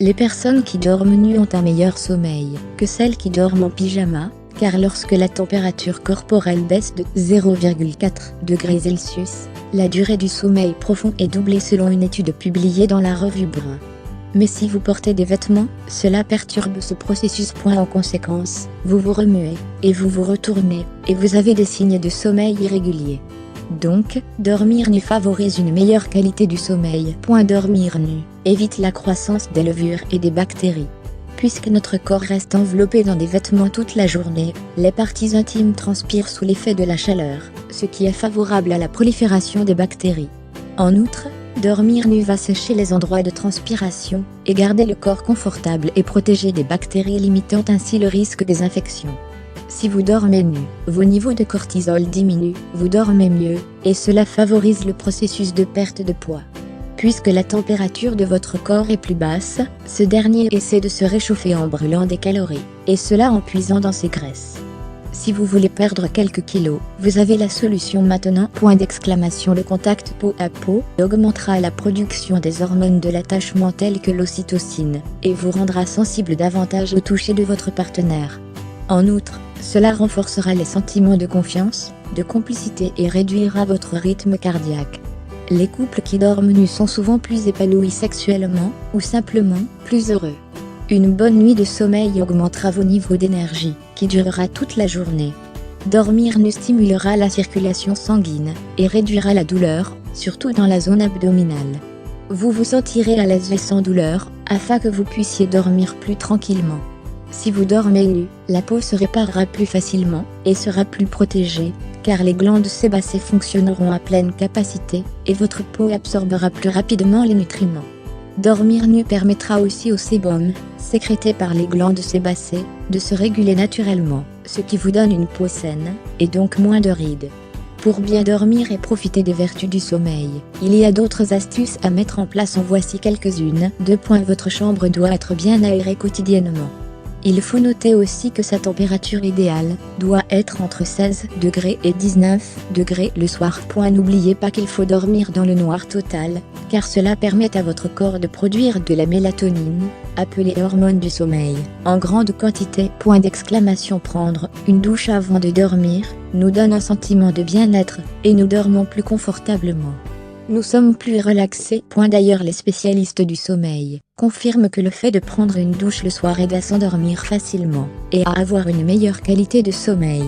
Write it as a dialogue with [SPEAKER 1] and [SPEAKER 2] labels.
[SPEAKER 1] Les personnes qui dorment nues ont un meilleur sommeil que celles qui dorment en pyjama, car lorsque la température corporelle baisse de 0,4 degrés Celsius, la durée du sommeil profond est doublée selon une étude publiée dans la revue Brun. Mais si vous portez des vêtements, cela perturbe ce processus. En conséquence, vous vous remuez, et vous vous retournez, et vous avez des signes de sommeil irréguliers. Donc, dormir nu favorise une meilleure qualité du sommeil. Dormir nu évite la croissance des levures et des bactéries. Puisque notre corps reste enveloppé dans des vêtements toute la journée, les parties intimes transpirent sous l'effet de la chaleur, ce qui est favorable à la prolifération des bactéries. En outre, dormir nu va sécher les endroits de transpiration, et garder le corps confortable et protégé des bactéries, limitant ainsi le risque des infections. Si vous dormez nu, vos niveaux de cortisol diminuent, vous dormez mieux, et cela favorise le processus de perte de poids. Puisque la température de votre corps est plus basse, ce dernier essaie de se réchauffer en brûlant des calories, et cela en puisant dans ses graisses. Si vous voulez perdre quelques kilos, vous avez la solution maintenant. Le contact peau à peau augmentera la production des hormones de l'attachement telles que l'ocytocine, et vous rendra sensible davantage au toucher de votre partenaire. En outre, cela renforcera les sentiments de confiance, de complicité et réduira votre rythme cardiaque. Les couples qui dorment nus sont souvent plus épanouis sexuellement, ou simplement plus heureux. Une bonne nuit de sommeil augmentera vos niveaux d'énergie, qui durera toute la journée. Dormir nu stimulera la circulation sanguine, et réduira la douleur, surtout dans la zone abdominale. Vous vous sentirez à l'aise et sans douleur, afin que vous puissiez dormir plus tranquillement. Si vous dormez nu, la peau se réparera plus facilement, et sera plus protégée, car les glandes sébacées fonctionneront à pleine capacité, et votre peau absorbera plus rapidement les nutriments. Dormir nu permettra aussi au sébum, sécrété par les glandes sébacées, de se réguler naturellement, ce qui vous donne une peau saine, et donc moins de rides. Pour bien dormir et profiter des vertus du sommeil, il y a d'autres astuces à mettre en place. En voici quelques-unes. Votre chambre doit être bien aérée quotidiennement. Il faut noter aussi que sa température idéale doit être entre 16 degrés et 19 degrés le soir. N'oubliez pas qu'il faut dormir dans le noir total, car cela permet à votre corps de produire de la mélatonine, appelée hormone du sommeil, en grande quantité. Prendre une douche avant de dormir nous donne un sentiment de bien-être, et nous dormons plus confortablement. Nous sommes plus relaxés. D'ailleurs, les spécialistes du sommeil confirment que le fait de prendre une douche le soir aide à s'endormir facilement, et à avoir une meilleure qualité de sommeil.